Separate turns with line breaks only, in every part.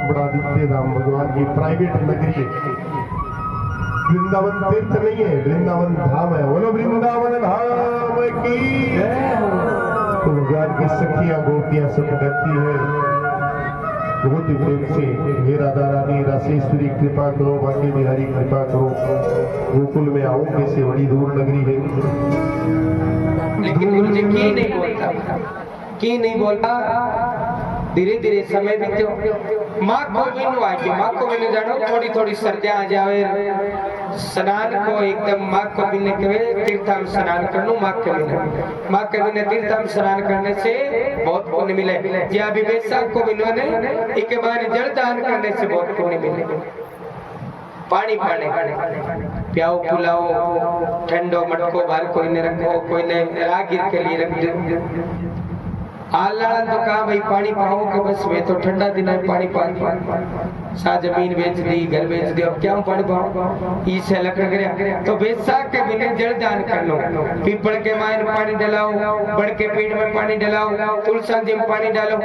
बड़ा दिव्य धाम भगवान की प्राइवेट नगरी है। वृंदावन तीर्थ नहीं है, वृंदावन धाम है। बोलो वृंदावन धाम की तो भगवान की सखियां गोपियां सब करती है बहुत ही प्रेम से, हे राधा रानी रासेश्वरी कृपा करो, बाकी बिहारी कृपा करो, गोकुल में आओ, कैसे बड़ी दूर नगरी है।
लेकिन गुरु जी की नहीं बोलता धीरे धीरे समय बीत्यो। माँ को भी नु आके माँ को भी जानो थोड़ी थोड़ी सर्दियां आ जावे, स्नान को एकदम माँ को भी ने कहे तीर्थम स्नान करनो। माँ के भी ने तीर्थम स्नान करने से बहुत पुण्य मिले। या अभी वैशाख को भी ने एक बार जल दान करने से बहुत पुण्य मिले। पानी पाने प्याओ पिलाओ, ठंडो मटको बाहर कोई ने रखो, कोई ने रागीर के लिए रख दो। आलाड़ा तो कहा भाई पानी पाओ के बस वे तो ठंडा दिन है पानी पानी सा जमीन बेच दी, घर बेच दी, अब क्या पानी पाओ इसे लग गया। तो वैशाख के बिना जल दान कर लो। पीपल के मायन पानी डलाओ, बड़ के पेड़ में पानी डलाओ, तुलसी जी में पानी डालो।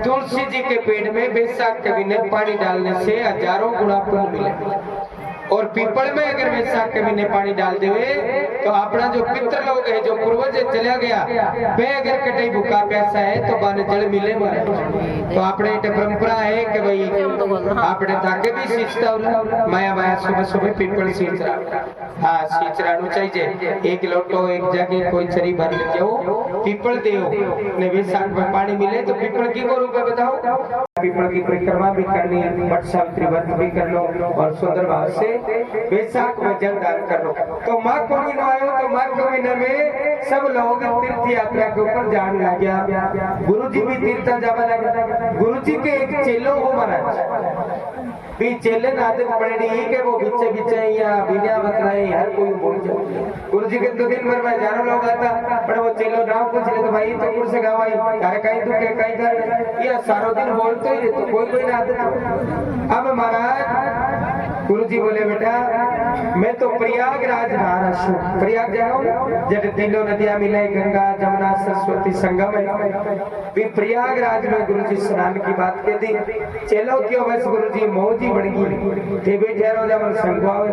तुलसी जी के पेड़ में वैशाख के बिना पानी डालने से हजारों गुना पुण्य मिले। और पीपल में अगर वैशाख के महीने पानी डाल देवे तो अपना जो पितृ लोग है, जो पूर्वज चला गया, वे अगर कटे भूखा प्यासा है तो बाने जल मिले मारे। तो अपने परंपरा है कि भाई अपने ताके भी सींचता होला, माया माया सुबह सुबह पीपल सींच रहा। हाँ सींच रहा चाहिए। एक लोटो एक जगह कोई चरी भर ले जाओ, पीपल देओ ने वैशाख में पानी मिले तो पीपल की को रूप बताओ। पीपल की परिक्रमा भी करनी है, वट सावित्री व्रत भी कर लो और सुंदर भाव से वैशाख में जल दान कर लो। तो माघ को महीना आयो तो माघ के महीने में सब लोग तीर्थ यात्रा के ऊपर जाने लग गया। गुरु जी भी तीर्थ जाने लगे। गुरु जी के एक चेलो हो महाराज भी चेले आदत पड़ी कि वो बिचे बिचे या बिना बताए हर कोई बोल जाए। गुरु जी के तो दिन भर में हजारों लोग आता, पर वो चेलो नाम पूछ ले तो भाई तो कुछ से गवाई तारे कहीं दुख है कहीं कर या सारो दिन बोलते ही तो कोई ना आदत। अब महाराज गुरु जी बोले बेटा मैं तो प्रयागराज रहा हूँ। प्रयाग जाओ जब तीनों नदियां मिले, गंगा जमुना सरस्वती संगम है। भी प्रयागराज में गुरु जी स्नान की बात कह दी। चलो क्यों बस गुरु जी मौज ही बढ़ गई थे बैठे रहो जब संगवावे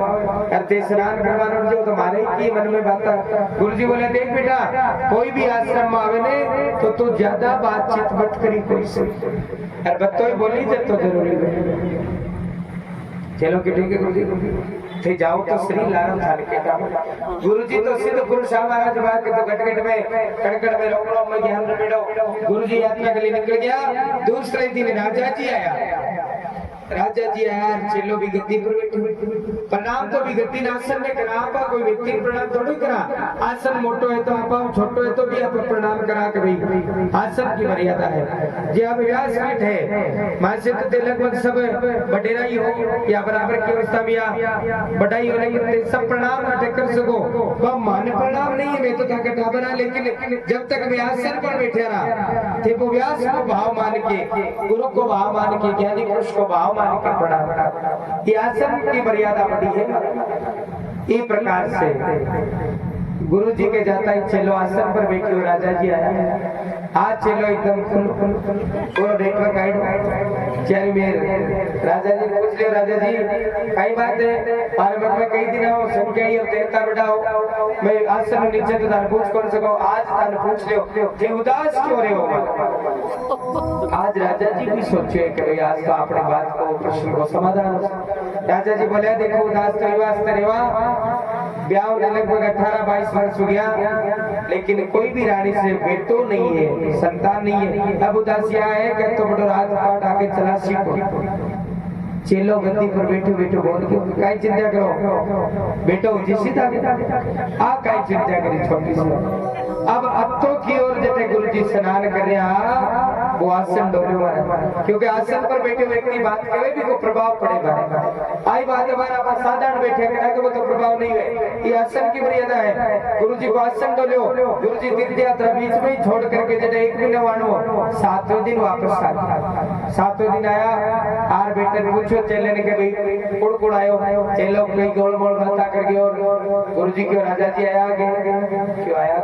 करते स्नान करवानो जो तुम्हारे की मन में बात। गुरु जी बोले देख बेटा कोई भी आश्रम में आवे ने तो तू ज्यादा बातचीत मत करी कोई से, और बत्तो ही बोली जब तो जरूरी है। चलो कि ठीक है गुरु जी थे जाओ तो श्री लारम थाल के काम। गुरु जी तो सिद्ध पुरुष महाराज बात के तो गटगट में कड़कड़ में रोम रोम में ज्ञान रमेड़ो। गुरु जी यात्रा के लिए निकल गया। दूसरे दिन राजा जी आया। राजा जी आया, चेलो भी गद्दी पर बैठे। प्रणाम तो भी गद्दी आसन में करा, आपा कोई व्यक्ति प्रणाम थोड़ी करा। आसन मोटो है तो आपा, छोटो है तो भी आप प्रणाम करा के भाई आसन की मर्यादा है। जे आप व्यासपीठ है मां से तो लगभग सब बडेरा ही हो या बराबर की अवस्था में या बड़ाई होने के सब प्रणाम अटक कर सको। वह मान प्रणाम नहीं है, मैं तो ताके ढाबरा, लेकिन जब तक मैं आसन पर बैठे रहा थे वो व्यास को भाव मान के, गुरु को भाव मान के, ज्ञानी पुरुष को भाव मान के प्रणाम। ये आसन की मर्यादा बड़ी है। इस प्रकार से गुरु जी के जाता ही चलो आसन पर बैठे हो। राजा जी आया, आज चलो एकदम पूरा नेटवर्क आइड चार मेर। राजा जी पूछ लियो राजा जी कई बात है पार्वत में कई दिन हो संख्या ही देवता बढ़ाओ, मैं आसन में नीचे तो तान पूछ कौन सको, आज तान पूछ लियो थे उदास क्यों रहे हो। आज राजा जी भी सोचे कि आज तो अपने बात को प्रश्न को समाधान। राजा जी बोले देखो उदास करेवा ब्याह होने लगभग 18-22 वर्ष हो गया, लेकिन कोई भी रानी से बेटो नहीं है, संतान नहीं है। अब उदासिया है कि तो बड़ो राजपाट आगे चला सीखो। चेलो गद्दी पर बैठे बैठे बोल के काई चिंता करो बेटो जिसी था आ काई चिंता करी छोटी सी। अब अत्तों की ओर जैसे गुरु जी स्नान कर रहा वो आसन डोले हुआ है, क्योंकि आसन पर बैठे व्यक्ति बात करे भी को प्रभाव पड़ेगा। आई बात हमारा साधारण बैठे करा तो वो तो प्रभाव नहीं है। ये आसन की मर्यादा है। गुरु जी को आसन डोलो, गुरु जी तीर्थ यात्रा बीच में ही छोड़ करके जब 1 महीना वाणो 7वें दिन वापस आ सातवें दिन आया आर बेटे ने पूछो चेले ने के भाई कुड़ कुड़ आयो चेलो कोई गोल मोल बात कर गयो और गुरुजी क्यों राजा जी आया क्यों आया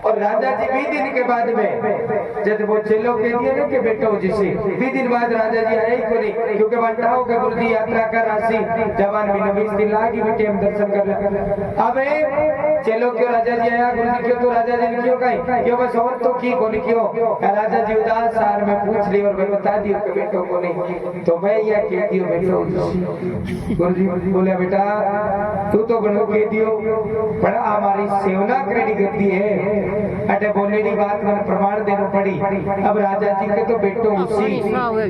और राजा जी 20 दिन के बाद में जब वो चेलो कह दिया ना कि बेटा जिसे 20 दिन बाद राजा जी आए ही को नहीं क्योंकि बनता हो कि गुरुजी यात्रा कर राशि जवान भी 20 दिन लागी बेटे हम दर्शन कर ले अब चेलो क्यों राजा जी आया गुरुजी क्यों तो राजा जी ने क्यों कही क्यों बस और तो की को नहीं क्यों राजा जी उदास सार में पूछ ली और मैं बता दियो कि बेटो को नहीं तो मैं यह कह दियो बेटो गुरुजी बोले बेटा तू तो गणो कह दियो पर हमारी सेवना करनी गति है अटे बोलेनी बात मन प्रमाण देना पड़ी अब राजा जी के तो बेटो उसी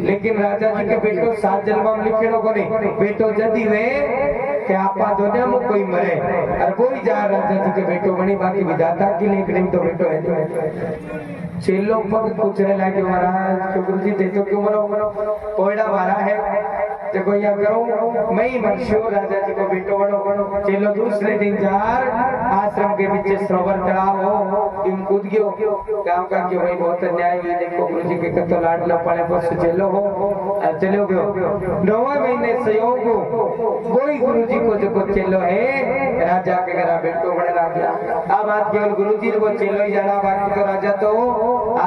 लेकिन राजा जी के बेटो 7 जन्म में लिखेनो को नहीं बेटो जदी वे कि आपा दुनिया में कोई मरे और कोई जा राजा जी के बेटो बनी बाकी विधाता की लेकिन तो बेटो है चेलो पग पूछने लगे महाराज क्यों गुरुजी दे तो क्यों मरो कोयड़ा मारा है देखो यहाँ करो मैं ही मरशो राजा जी को बेटो बनो चेलो दूसरे दिन जार आश्रम के पीछे सरोवर तालाब हो तुम कूद गयो गांव का क्यों भाई बहुत अन्याय हुई देखो गुरुजी के कतो लाड लो पड़े पर चेलो हो चलो गयो 9 महीने सहयोग कोई गुरुजी को जो चेलो है राजा के घर बेटो बने राजा अब बात केवल गुरुजी को चेलो ही जाना बाकी तो राजा तो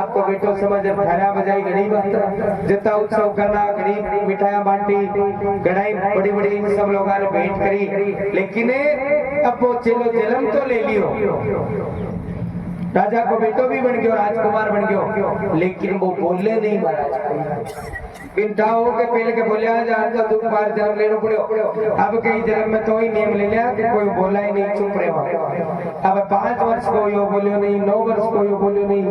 आपको बेटो समझ थाना बजाई घड़ी बात जितना उत्सव करना घड़ी मिठाइयां बांटी घड़ाई बड़ी बड़ी सब लोग भेंट करी लेकिन अब वो चेलो जन्म तो ले लियो राजा को बेटो भी बन गयो राजकुमार बन गयो लेकिन वो बोले नहीं महाराज बिंटाओ के पहले के बोलिया जा तो दुख बार जन्म लेना पड़ो अब कई जन्म में तो ही नियम ले लिया कि कोई बोला ही नहीं चुप रहे अब 5 वर्ष को यो बोलियो नहीं 9 वर्ष को यो बोलियो नहीं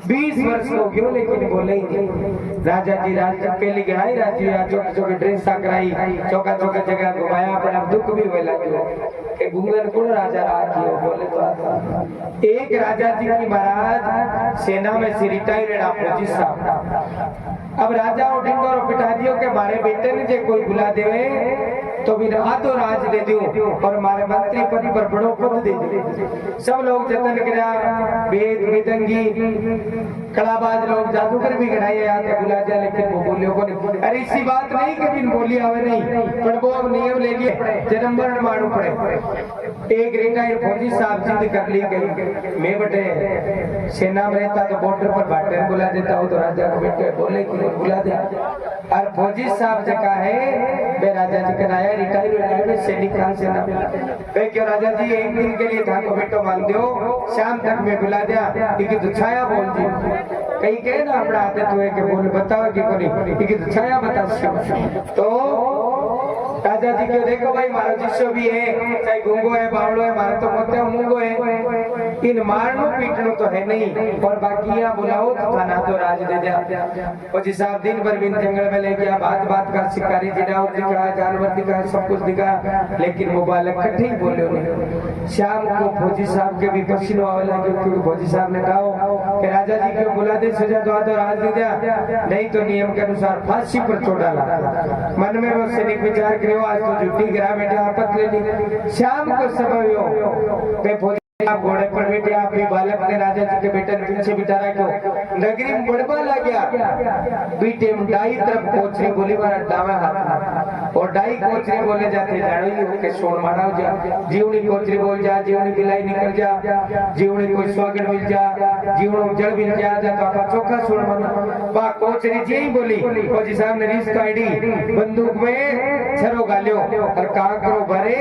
20 वर्ष को क्यों लेकिन बोले ही नहीं राजा जी राज पहली गढ़ाई राजी चौक चौक ड्रेस कराई चौका चौका जगह घुमाया पर अब दुख भी हुए लगे कि घूंगन कौन राजा राज बोले तो एक राजा जी की महाराज सेना में से रिटायर्ड फौजी साहब अब राजा और डिंगोर पिटा दियो के मारे बेटे ने जे कोई बुला देवे तो भी आधो राज दे दियो और हमारे मंत्री पद पर बड़ो पद दे दियो सब लोग जतन करा वेद वेदंगी कलाबाज लोग जादूगर भी गढ़ाए आके बुला दिया लेकिन वो बोलियो को नहीं अरे इसी बात नहीं कि बिन बोली आवे नहीं पर वो अब नियम ले लिए जन्म मरण मानू पड़े एक रिटायर्ड फौजी साहब जिद कर ली गई मैं बेटे सेना में रहता तो बॉर्डर पर बाटे बुला देता हूँ तो राजा को बेटे बोले कि बुला दे और फौजी साहब जगह है मैं राजा जी का नया रिटायर में सैनिक खान सेना मैं क्यों राजा जी एक दिन के लिए था को बेटो मान दो शाम तक मैं बुला दिया क्योंकि दुछाया बोल दी कहीं कहे ना अपना आदत हुए कि बोल बताओ कि कोई क्योंकि दुछाया बता तो राजा जी क्यों देखो भाई मारो जिसो भी है चाहे गुंगो है बावड़ो है मारो तो मोते मूंगो है इन मारनो पीटनो तो है नहीं और बाकी यहाँ बुलाओ तो थाना तो राज दे दिया और जिस आप दिन भर बिन जंगल में ले गया बात बात का शिकारी जिनावर दिखा जानवर दिखा सब कुछ दिखा लेकिन वो बालक कठे ही बोले नहीं शाम को फौजी साहब के भी पसीनो आवे लगे क्योंकि फौजी साहब ने कहा कि राजा जी क्यों बुला दे सजा तो राज दे दिया नहीं तो नियम के अनुसार फांसी पर छोड़ डाला मन में वो सैनिक विचार करे आज तो झूठी गिरा बेटे आपत ले ली शाम को समय हो आप घोड़े पर बैठे आप भी बालक ने राजा जी के बेटे ने पीछे बिठा रखो नगरी में बड़बा लग गया बीटे डाई तरफ कोचरी बोली मारा डावा हाथ और डाई कोचरी बोले जाते जानो के सोन मारा जा जीवनी कोचरी बोल जा जीवनी बिलाई निकल जा जीवनी कोई स्वागत मिल जा जीवनो जड़ मिल जा तो आपा चोखा सोन मारा बा कोचरी जी बोली फौजी साहब ने रिस्क आईडी बंदूक में छरो गालियो और काकरो भरे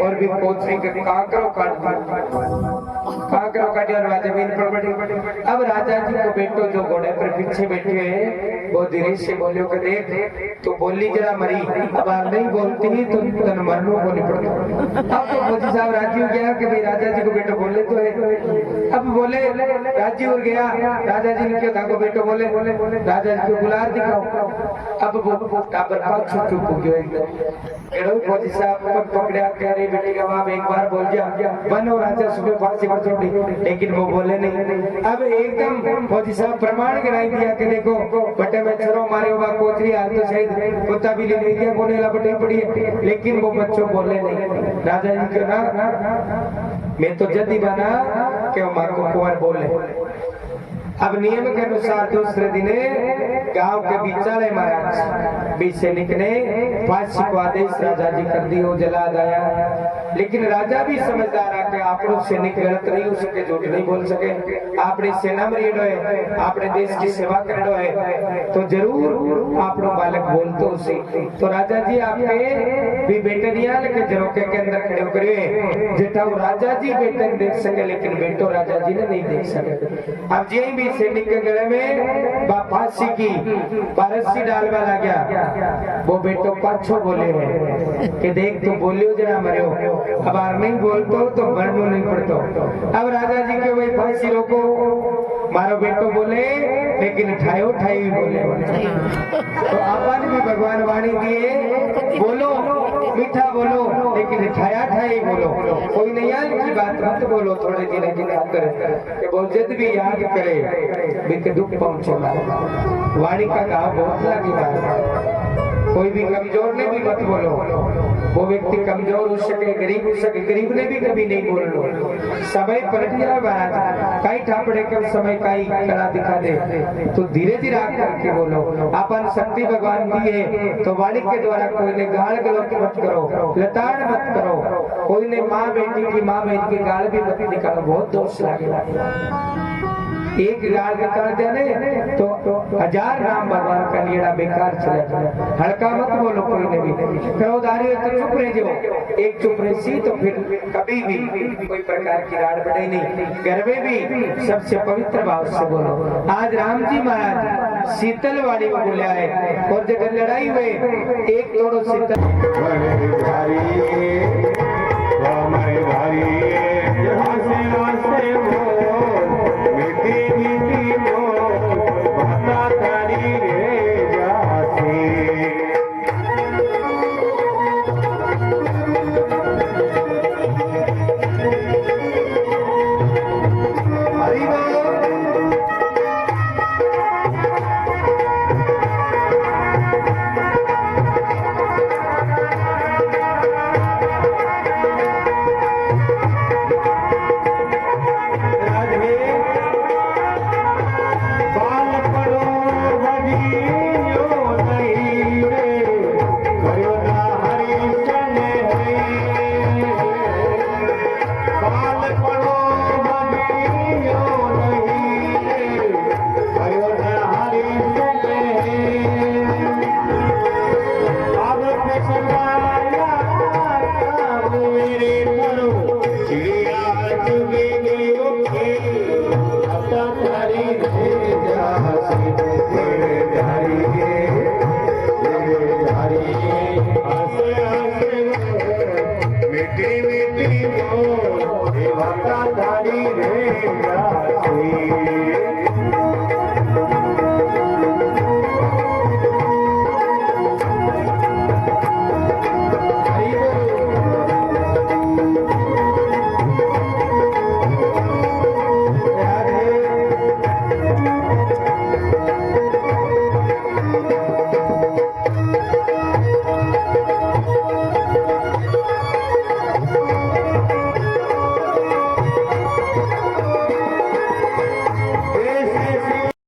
और भी कोचरी के काकरो काट काकरो काटिया और जमीन पर पड़ी अब राजा जी को बेटो जो घोड़े पर पीछे बैठे हैं वो धीरे से बोलियो कि देख तो बोली जरा मरी अब आप नहीं बोलती तो तन मरनो बोली पड़ती अब तो फौजी साहब राजी हो गया कि भाई राजा जी को बेटो बोले तो है अब बोले राजी हो गया राजा जी ने क्यों था को बेटो बोले राजा जी को बुला दिखाओ अब वो काबर पाक चुप हो गया एकदम एड़ो फौजी साहब को पकड़ा कह रहे बेटे का बाप एक बार बोल जा बनो राजा सुबह फांसी पर छोड़ी लेकिन वो बोले नहीं अब एकदम फौजी साहब प्रमाण गिराई दिया कि देखो बटे में छरो मारे होगा कोचरी हाल तो शायद कुत्ता भी ले दिया बोले लपटे पड़ी लेकिन वो बच्चों बोले नहीं राजा जी क्यों ना मैं तो जल्दी बना कि मां को कुंवर बोले अब नियम के अनुसार दूसरे दिन गांव के बिचाले महाराज भी सैनिक ने फांसी को आदेश राजा जी कर दियो, जला दिया। लेकिन राजा भी समझदार है कि आपनो सैनिक गलत नहीं हो सके, झूठ नहीं बोल सके, आपने सेना में रेडो है, आपने देश की सेवा करडो है, तो जरूर आपनो बालक बोलतो उसे। तो राजा जी आपके भी बेटे निया लेके झरोके के अंदर खड़े करिए, जेठा वो राजा जी बेटे देख सके लेकिन बेटो राजा जी ने नहीं देख सके। अब जे भी सैनिक के गले में फांसी की बारसी डालवा लग गया, वो बेटो पाछो बोले है कि देख तो बोलियो जरा मरियो, अब आर नहीं बोलतो तो मरनो नहीं पड़तो। अब राजा जी के वही फांसी रोको, मारो बेटो बोले लेकिन ठायो ठाई बोले। तो आपन भी भगवान वाणी दिए, बोलो मीठा बोलो लेकिन ठाया ठाई बोलो, कोई नयाल की बात मत बोलो थोड़े दिन की खातर कि वो जद भी याद करे बिक दुख पहुंचे। वाणी का गाँव बहुत लगी बात, कोई भी कमजोर ने भी मत बोलो, वो व्यक्ति कमजोर हो सके, गरीब हो सके, गरीब ने भी कभी नहीं बोलो। समय पलट जाए महाराज, कई ठापड़े के समय कई कला दिखा दे, तो धीरे धीरे आग करके बोलो। अपन शक्ति भगवान दी है तो वाणी के द्वारा कोई ने गाल गलौज मत करो, लताड़ मत करो, कोई ने माँ बेटी की गाल भी मत निकालो, बहुत दोष लगेगा। एक गाल निकाल जाने तो 1000 नाम भगवान का लीड़ा बेकार चला जाए। हल्का मत बोलो, कोई ने भी क्रोधारी तो चुप रह जाओ, एक चुप रही तो फिर कभी भी कोई प्रकार की राड़ बढ़े नहीं। घर में भी सबसे पवित्र भाव से बोलो। आज राम जी महाराज शीतलवाड़ी में बोला है, और जब लड़ाई हुए एक तोड़ो शीतल